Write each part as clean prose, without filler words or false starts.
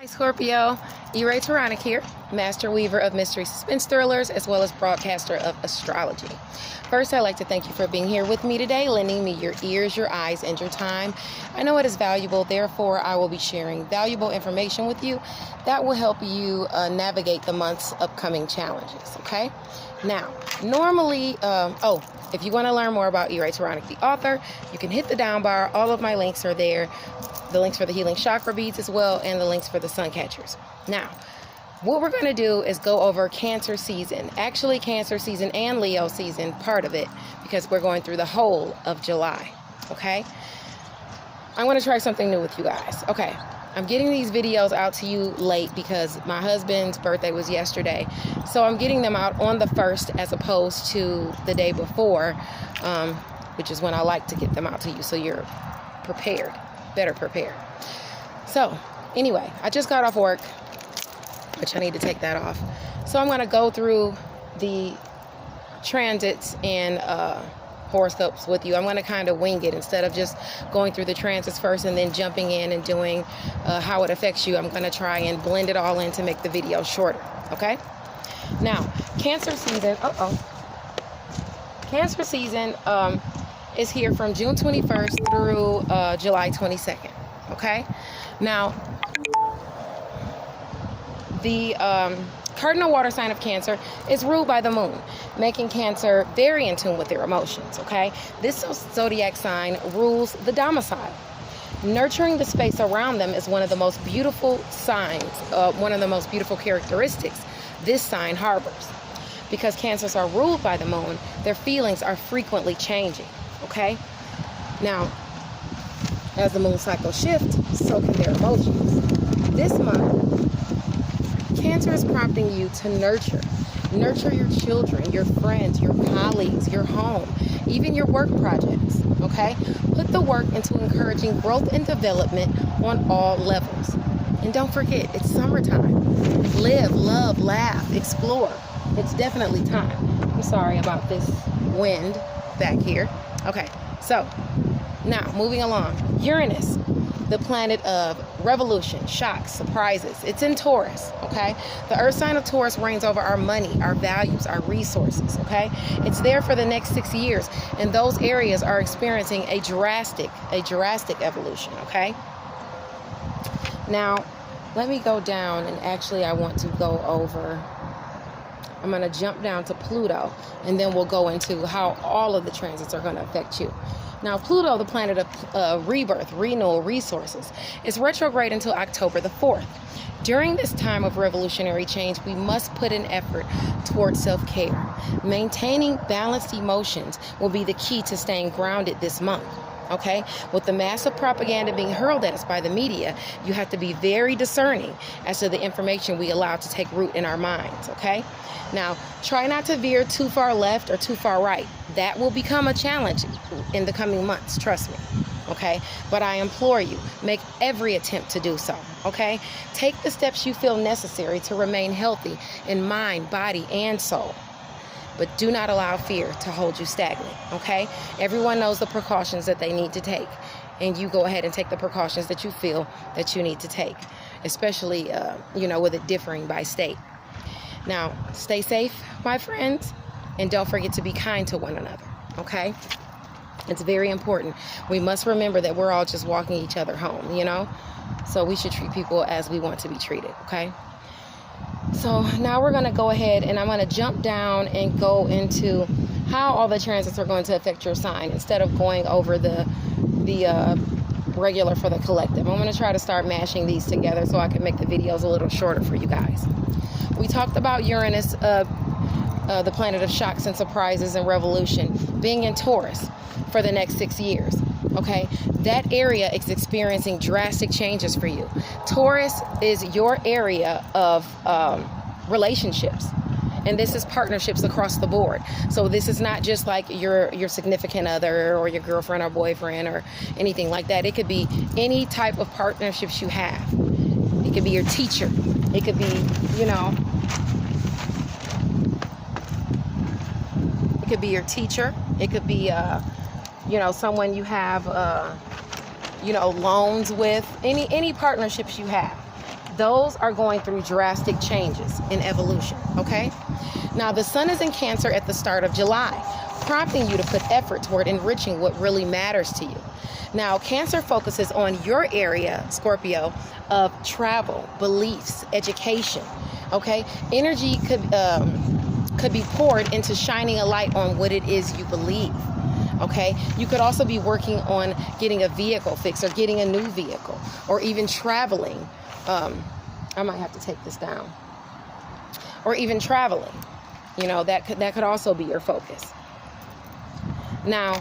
Scorpio, Enchantress here, master weaver of mystery suspense thrillers as well as broadcaster of astrology. First, I'd like to thank you for being here with me today, lending me your ears, your eyes, and your time. I know it is valuable, therefore I will be sharing valuable information with you that will help you navigate the month's upcoming challenges, okay? Now, normally, if you want to learn more about Enchantress, the author, you can hit the down bar. All of my links are there. The links for the healing chakra beads as well, and the links for the sun catchers. Now, what we're going to do is go over Cancer season. Actually, Cancer season and Leo season, part of it, because we're going through the whole of July, okay? I want to try something new with you guys. Okay, I'm getting these videos out to you late because my husband's birthday was yesterday. So I'm getting them out on the 1st as opposed to the day before, which is when I like to get them out to you so you're prepared. Better prepared. So anyway, I just got off work, which I need to take that off. So I'm going to go through the transits and horoscopes with you. I'm going to kind of wing it instead of just going through the transits first and then jumping in and doing how it affects you. I'm going to try and blend it all in to make the video shorter. Okay. Now, Cancer season. Cancer season is here from June 21st through July 22nd, okay? Now, the cardinal water sign of Cancer is ruled by the moon, making Cancer very in tune with their emotions, okay? This zodiac sign rules the domicile. Nurturing the space around them is one of the most beautiful signs, one of the most beautiful characteristics this sign harbors. Because Cancers are ruled by the moon, their feelings are frequently changing. Okay, now as the moon cycle shifts, so can their emotions. This month, Cancer is prompting you to nurture your children, your friends, your colleagues, your home, even your work projects. Okay, put the work into encouraging growth and development on all levels. And don't forget, it's summertime. Live, love, laugh, explore. It's definitely time. I'm sorry about this wind back here. Okay, so now moving along. Uranus, the planet of revolution, shocks, surprises. It's in Taurus, okay? The earth sign of Taurus reigns over our money, our values, our resources, okay? It's there for the next 6 years, and those areas are experiencing a drastic evolution, okay? Now, let me go down, and actually I want to go over, I'm going to jump down to Pluto, and then we'll go into how all of the transits are going to affect you. Now, Pluto, the planet of rebirth, renewal, resources, is retrograde until October the 4th. During this time of revolutionary change, we must put an effort towards self-care. Maintaining balanced emotions will be the key to staying grounded this month. Okay, with the massive propaganda being hurled at us by the media, you have to be very discerning as to the information we allow to take root in our minds. Okay, now try not to veer too far left or too far right. That will become a challenge in the coming months, trust me. Okay, but I implore you, make every attempt to do so. Okay, take the steps you feel necessary to remain healthy in mind, body, and soul. But do not allow fear to hold you stagnant, okay? Everyone knows the precautions that they need to take, and you go ahead and take the precautions that you feel that you need to take, especially, with it differing by state. Now, stay safe, my friends, and don't forget to be kind to one another, okay? It's very important. We must remember that we're all just walking each other home, So we should treat people as we want to be treated, okay? So now we're going to go ahead and I'm going to jump down and go into how all the transits are going to affect your sign instead of going over the regular for the collective. I'm going to try to start mashing these together so I can make the videos a little shorter for you guys. We talked about Uranus, the planet of shocks and surprises and revolution, being in Taurus for the next 6 years. Okay, that area is experiencing drastic changes for you. Taurus is your area of relationships, and this is partnerships across the board. So this is not just like your significant other or your girlfriend or boyfriend or anything like that. It could be any type of partnerships you have. It could be your teacher. It could be, it could be your teacher. It could be someone you have, loans with, any partnerships you have. those are going through drastic changes in evolution, okay? Now, the sun is in Cancer at the start of July, prompting you to put effort toward enriching what really matters to you. Now, Cancer focuses on your area, Scorpio, of travel, beliefs, education, okay? Energy could be poured into shining a light on what it is you believe, okay? You could also be working on getting a vehicle fixed or getting a new vehicle or even traveling. I might have to take this down. Or even traveling. You know, that could also be your focus. Now,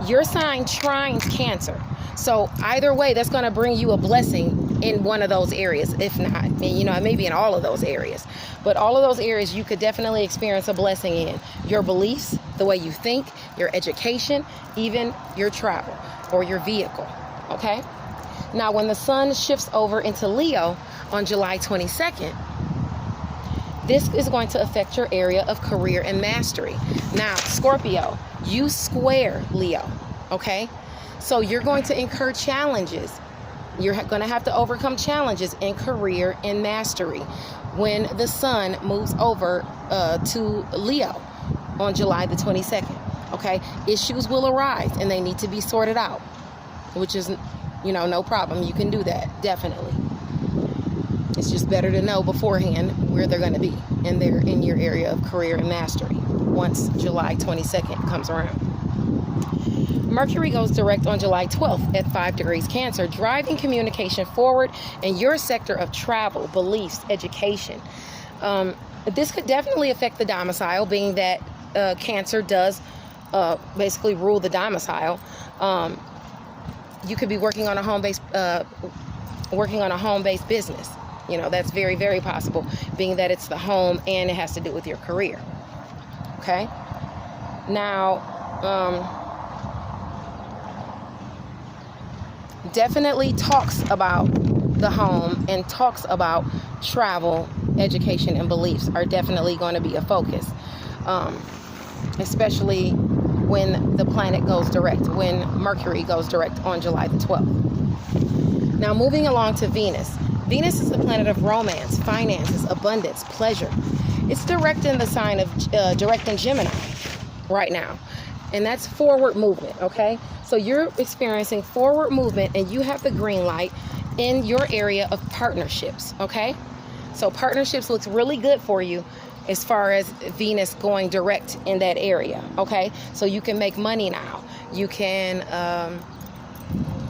your sign trines Cancer. So either way, that's going to bring you a blessing in one of those areas. If not, you know, maybe in all of those areas. But all of those areas, you could definitely experience a blessing in your beliefs, the way you think, your education, even your travel or your vehicle. Okay? Now, when the sun shifts over into Leo on July 22nd, this is going to affect your area of career and mastery. Now, Scorpio, you square Leo, okay? So you're going to incur challenges. You're going to have to overcome challenges in career and mastery when the sun moves over to Leo on July the 22nd, okay? Issues will arise and they need to be sorted out, which is, you know, no problem. You can do that, definitely. It's just better to know beforehand where they're going to be in your area of career and mastery once July 22nd comes around. Mercury goes direct on July 12th at 5 degrees Cancer, driving communication forward in your sector of travel, beliefs, education. This could definitely affect the domicile, being that Cancer does basically rule the domicile. You could be working on a home-based business. You know, that's very, very possible, being that it's the home and it has to do with your career. Okay? Now, definitely talks about the home and talks about travel, education, and beliefs are definitely going to be a focus, especially when the planet goes direct, when Mercury goes direct on July the 12th. Now, moving along to Venus. Venus is the planet of romance, finances, abundance, pleasure. It's direct in the sign of direct in Gemini right now. And that's forward movement, okay? So you're experiencing forward movement and you have the green light in your area of partnerships, okay? So partnerships looks really good for you as far as Venus going direct in that area, okay? So you can make money now. You can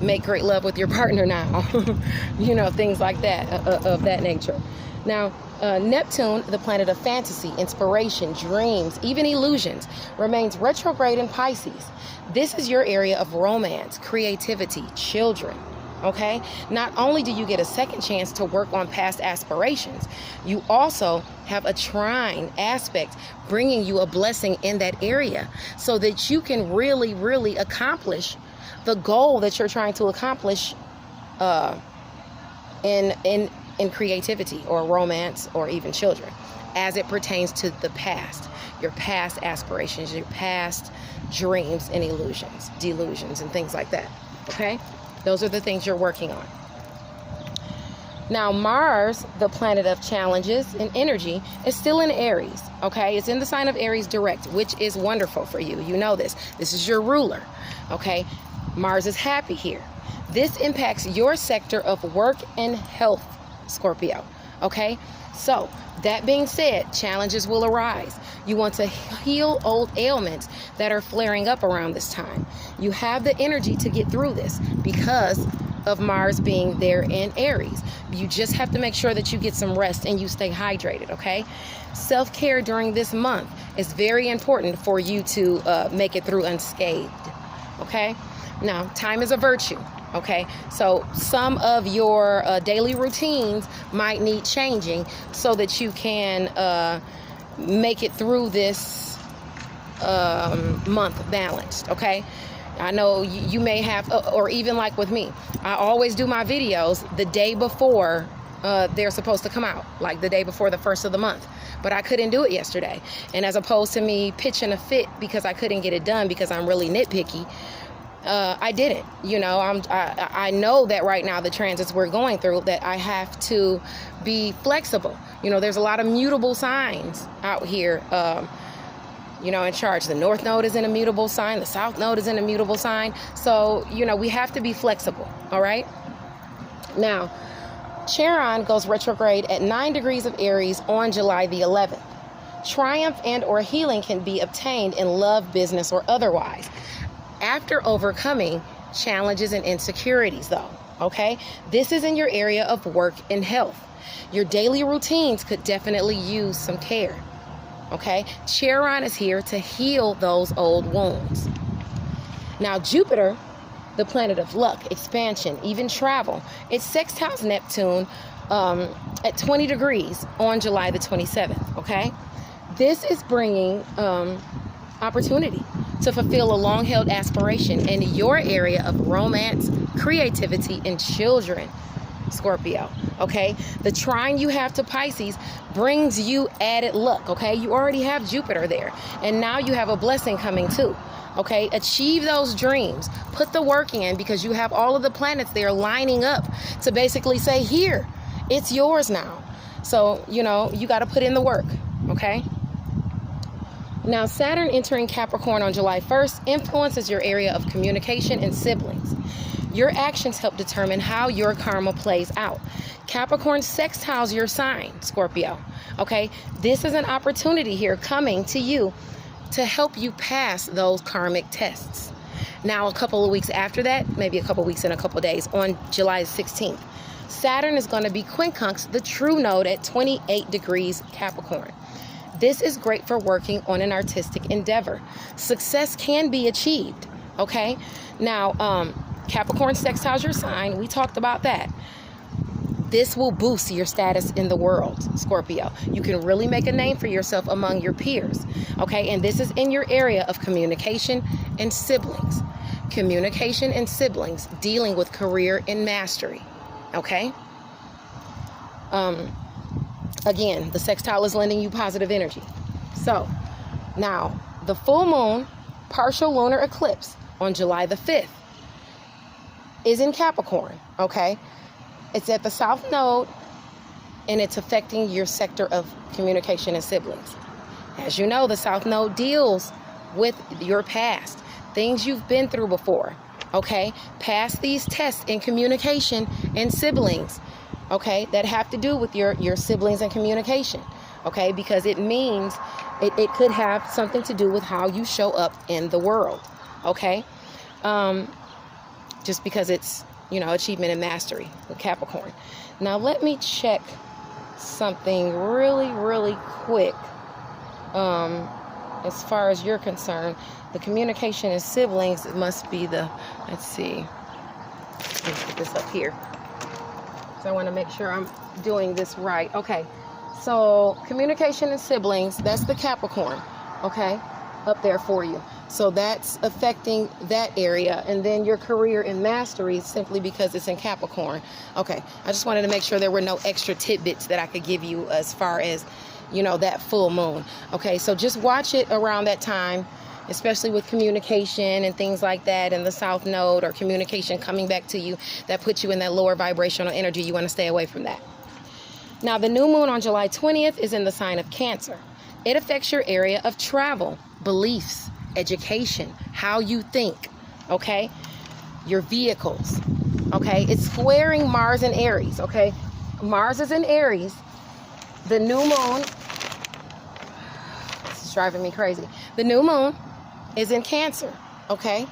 make great love with your partner now. You know, things like that, of that nature. Now, Neptune, the planet of fantasy, inspiration, dreams, even illusions, remains retrograde in Pisces. This is your area of romance, creativity, children, okay? Not only do you get a second chance to work on past aspirations, you also have a trine aspect bringing you a blessing in that area so that you can really, really accomplish the goal that you're trying to accomplish in creativity or romance or even children as it pertains to the past, your past aspirations, your past dreams and illusions, delusions, and things like that, okay? Those are the things you're working on. Now, Mars, the planet of challenges and energy, is still in Aries, okay? It's in the sign of Aries direct, which is wonderful for you. You know this. This is your ruler, okay? Mars is happy here. This impacts your sector of work and health, Scorpio, okay? So, that being said, challenges will arise. You want to heal old ailments that are flaring up around this time. You have the energy to get through this because of Mars being there in Aries. You just have to make sure that you get some rest and you stay hydrated, okay? Self-care during this month is very important for you to make it through unscathed, okay? Now, time is a virtue, okay? So some of your daily routines might need changing so that you can make it through this month balanced, okay? I know you may have, or even like with me, I always do my videos the day before they're supposed to come out, like the day before the first of the month. But I couldn't do it yesterday. And as opposed to me pitching a fit because I couldn't get it done because I'm really nitpicky, I didn't. I know that right now the transits we're going through, that I have to be flexible. There's a lot of mutable signs out here, in charge. The North Node is an immutable sign. The South Node is an immutable sign. So, we have to be flexible. All right. Now, Charon goes retrograde at 9 degrees of Aries on July the 11th. Triumph and or healing can be obtained in love, business, or otherwise, after overcoming challenges and insecurities, though. Okay. This is in your area of work and health. Your daily routines could definitely use some care. Okay. Charon is here to heal those old wounds. Now, Jupiter, the planet of luck, expansion, even travel, it sextiles Neptune at 20 degrees on July the 27th. Okay. This is bringing opportunity to fulfill a long-held aspiration in your area of romance, creativity, and children, Scorpio. Okay, the trine you have to Pisces brings you added luck. Okay, you already have Jupiter there, and now you have a blessing coming too. Okay, achieve those dreams, put the work in, because you have all of the planets there lining up to basically say, here, it's yours now. So, you got to put in the work. Okay. Now, Saturn entering Capricorn on July 1st influences your area of communication and siblings. Your actions help determine how your karma plays out. Capricorn sextiles your sign, Scorpio. Okay, this is an opportunity here coming to you to help you pass those karmic tests. Now, a couple of weeks after that, maybe a couple of weeks and a couple of days, on July 16th, Saturn is going to be quincunx the true node at 28 degrees Capricorn. This is great for working on an artistic endeavor. Success can be achieved, okay? Now, Capricorn sextiles your sign. We talked about that. This will boost your status in the world, Scorpio. You can really make a name for yourself among your peers, okay? And this is in your area of communication and siblings. Communication and siblings, dealing with career and mastery, okay? Again, the sextile is lending you positive energy. So, now, the full moon, partial lunar eclipse on July the 5th is in Capricorn, okay? It's at the South Node, and it's affecting your sector of communication and siblings. As you know, the South Node deals with your past, things you've been through before, okay? Pass these tests in communication and siblings, okay, that have to do with your siblings and communication, okay, because it means it could have something to do with how you show up in the world, okay, just because it's, achievement and mastery with Capricorn. Now, let me check something really, really quick. As far as you're concerned, the communication and siblings, it must be let's see, let's put this up here. So I want to make sure I'm doing this right. Okay, so communication and siblings, that's the Capricorn, okay, up there for you. So that's affecting that area. And then your career and mastery, simply because it's in Capricorn. Okay, I just wanted to make sure there were no extra tidbits that I could give you as far as, that full moon. Okay, so just watch it around that time, especially with communication and things like that, and the South Node, or communication coming back to you that puts you in that lower vibrational energy. You want to stay away from that. Now, the new moon on July 20th is in the sign of Cancer. It affects your area of travel, beliefs, education, how you think, okay? Your vehicles, okay? It's squaring Mars and Aries, okay? Mars is in Aries. The new moon, this is driving me crazy. The new moon is in Cancer, okay?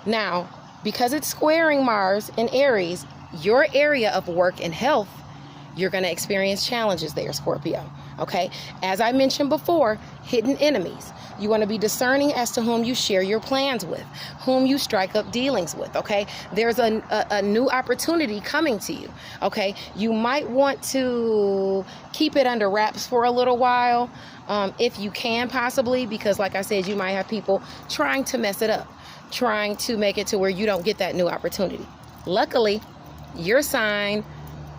Now, because it's squaring Mars in Aries, your area of work and health, you're going to experience challenges there, Scorpio, okay? As I mentioned before, hidden enemies. You want to be discerning as to whom you share your plans with, whom you strike up dealings with, okay? There's a new opportunity coming to you, okay? You might want to keep it under wraps for a little while, if you can, possibly, because like I said, you might have people trying to mess it up, trying to make it to where you don't get that new opportunity. Luckily, your sign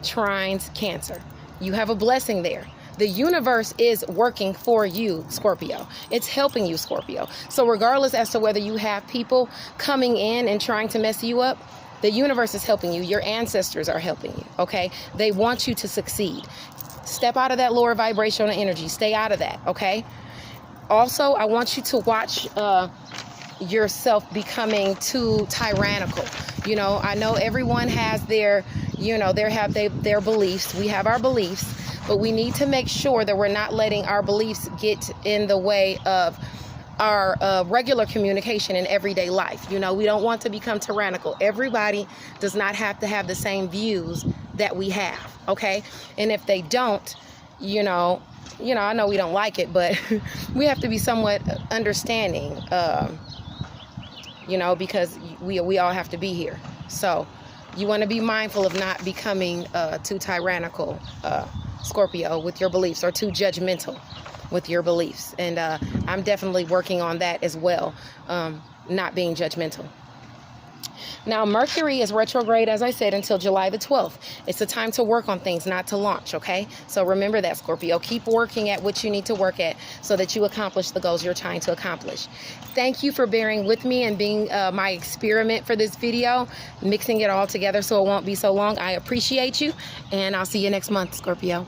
trines Cancer. You have a blessing there. The universe is working for you, Scorpio. It's helping you, Scorpio. So regardless as to whether you have people coming in and trying to mess you up, the universe is helping you. Your ancestors are helping you, okay? They want you to succeed. Step out of that lower vibrational energy. Stay out of that, okay? Also, I want you to watch yourself becoming too tyrannical. You know, I know everyone has their, you know, their beliefs. We have our beliefs, but we need to make sure that we're not letting our beliefs get in the way of our regular communication in everyday life. You know, we don't want to become tyrannical. Everybody does not have to have the same views that we have, okay? And if they don't, you know, I know we don't like it, but we have to be somewhat understanding, you know, because we all have to be here. So you want to be mindful of not becoming too tyrannical, Scorpio, with your beliefs, or too judgmental with your beliefs. And I'm definitely working on that as well, not being judgmental. Now, Mercury is retrograde, as I said, until July the 12th. It's a time to work on things, not to launch, okay? So remember that, Scorpio. Keep working at what you need to work at so that you accomplish the goals you're trying to accomplish. Thank you for bearing with me and being my experiment for this video, mixing it all together so it won't be so long. I appreciate you, and I'll see you next month, Scorpio.